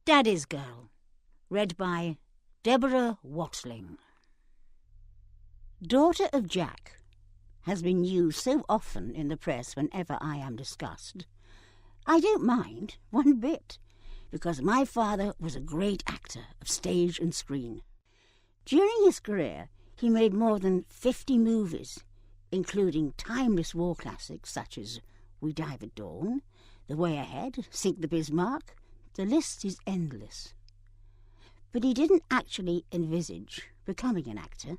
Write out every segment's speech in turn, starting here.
Daddy's Girl, read by Deborah Watling. Daughter of Jack has been used so often in the press whenever I am discussed. I don't mind one bit, because my father was a great actor of stage and screen. During his career, he made more than 50 movies, including timeless war classics such as We Dive at Dawn, The Way Ahead, Sink the Bismarck. The list is endless. But he didn't actually envisage becoming an actor.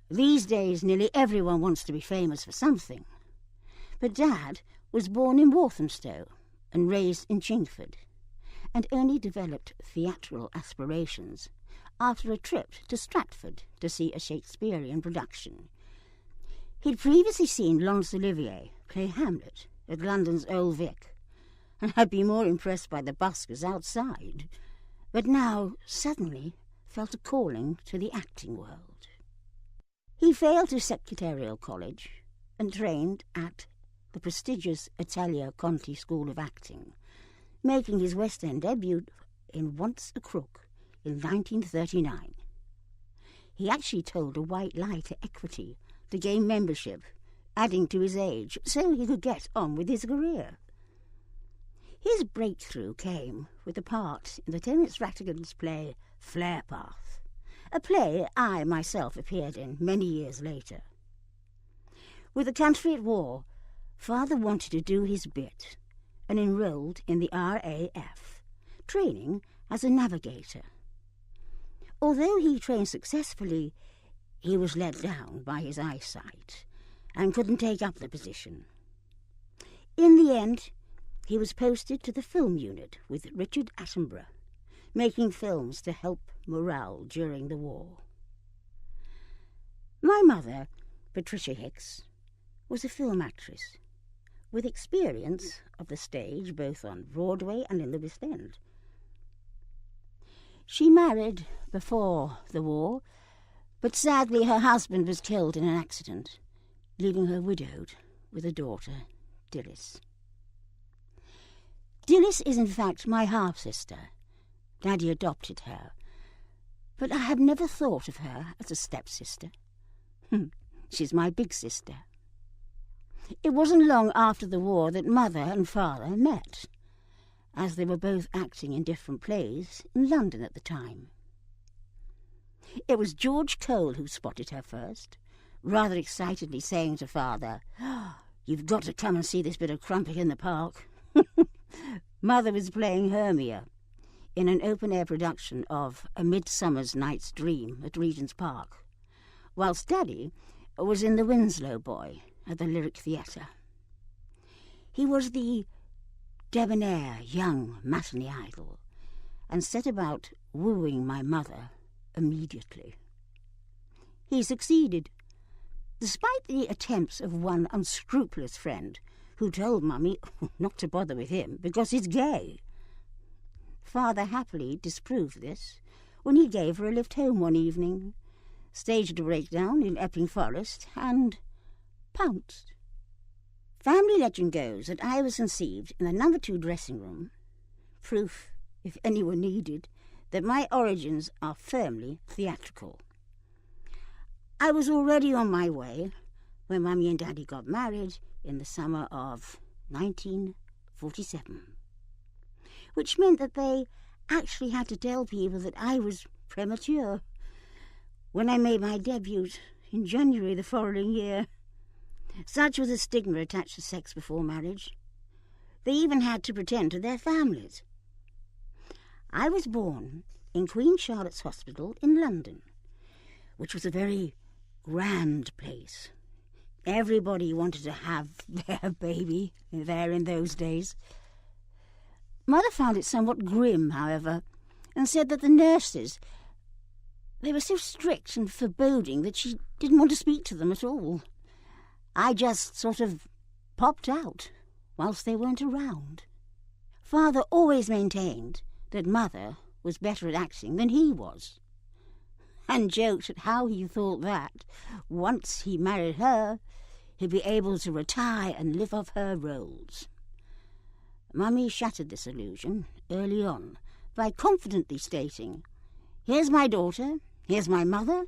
These days, nearly everyone wants to be famous for something. But Dad was born in Walthamstow and raised in Chingford, and only developed theatrical aspirations after a trip to Stratford to see a Shakespearean production. He'd previously seen Laurence Olivier play Hamlet at London's Old Vic, and had been more impressed by the buskers outside, but now suddenly felt a calling to the acting world. He failed to secretarial college and trained at the prestigious Italia Conti School of Acting, making his West End debut in Once a Crook in 1939. He actually told a white lie to Equity to gain membership, adding to his age so he could get on with his career. His breakthrough came with a part in the Terence Rattigan's play Flare Path, a play I myself appeared in many years later. With the country at war, Father wanted to do his bit and enrolled in the RAF, training as a navigator. Although he trained successfully, he was let down by his eyesight and couldn't take up the position. In the end, he was posted to the film unit with Richard Attenborough, making films to help morale during the war. My mother, Patricia Hicks, was a film actress with experience of the stage both on Broadway and in the West End. She married before the war, but sadly her husband was killed in an accident, leaving her widowed with a daughter, Dilys. Dilys is in fact my half-sister. Daddy adopted her, but I have never thought of her as a stepsister. She's my big sister. It wasn't long after the war that Mother and Father met, as they were both acting in different plays in London at the time. It was George Cole who spotted her first, rather excitedly saying to Father, "You've got to come and see this bit of crumping in the park." Mother was playing Hermia in an open-air production of A Midsummer's Night's Dream at Regent's Park, whilst Daddy was in The Winslow Boy at the Lyric Theatre. He was the debonair young matinee idol and set about wooing my mother immediately. He succeeded, despite the attempts of one unscrupulous friend who told Mummy not to bother with him because he's gay. Father happily disproved this when he gave her a lift home one evening, staged a breakdown in Epping Forest, and pounced. Family legend goes that I was conceived in the No. 2 dressing room, proof, if anyone needed, that my origins are firmly theatrical. I was already on my way when Mummy and Daddy got married in the summer of 1947, which meant that they actually had to tell people that I was premature when I made my debut in January the following year. Such was the stigma attached to sex before marriage. They even had to pretend to their families. I was born in Queen Charlotte's Hospital in London, which was a very grand place. Everybody wanted to have their baby there in those days. Mother found it somewhat grim, however, and said that the nurses, they were so strict and foreboding that she didn't want to speak to them at all. I just sort of popped out whilst they weren't around. Father always maintained that Mother was better at acting than he was, and joked at how he thought that, once he married her, he'd be able to retire and live off her roles. Mummy shattered this illusion early on by confidently stating, "Here's my daughter, here's my mother,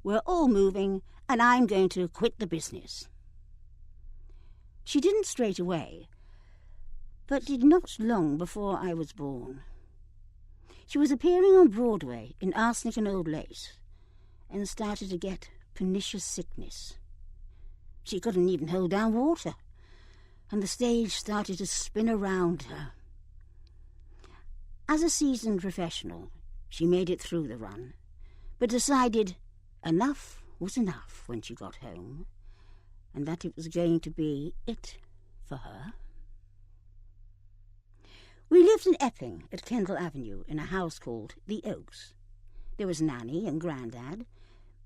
we're all moving, and I'm going to quit the business." She didn't straight away, but did not long before I was born. She was appearing on Broadway in arsenic and old lace, and started to get pernicious sickness. She couldn't even hold down water, and the stage started to spin around her. As a seasoned professional, she made it through the run, but decided enough was enough when she got home, and that it was going to be it for her. We lived in Epping at Kendal Avenue in a house called The Oaks. There was Nanny and Grandad,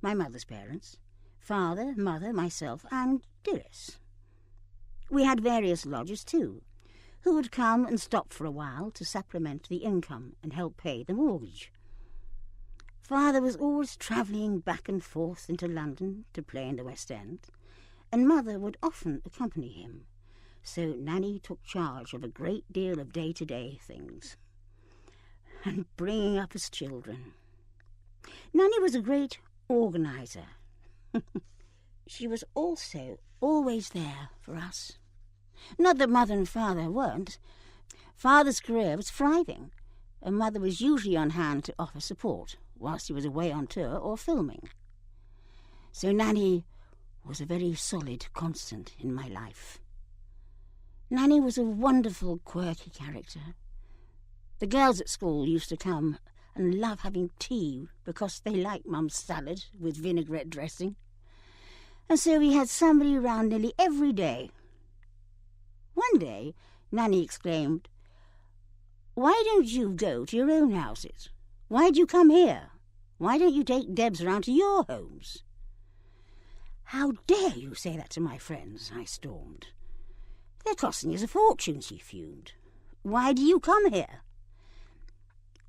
my mother's parents, father, mother, myself, and dearest. We had various lodgers too, who would come and stop for a while to supplement the income and help pay the mortgage. Father was always travelling back and forth into London to play in the West End, and Mother would often accompany him, so Nanny took charge of a great deal of day-to-day things, and bringing up his children. Nanny was a great organiser. She was also always there for us. Not that Mother and Father weren't. Father's career was thriving, and Mother was usually on hand to offer support whilst he was away on tour or filming. So Nanny was a very solid constant in my life. Nanny was a wonderful, quirky character. The girls at school used to come and love having tea because they liked Mum's salad with vinaigrette dressing. And so we had somebody around nearly every day. One day, Nanny exclaimed, "Why don't you go to your own houses? Why do you come here? Why don't you take Debs round to your homes?" "How dare you say that to my friends?" I stormed. "They're costing us a fortune," she fumed. "Why do you come here?"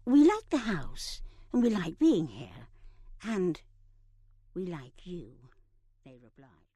"We like the house, and we like being here, and we like you," they replied.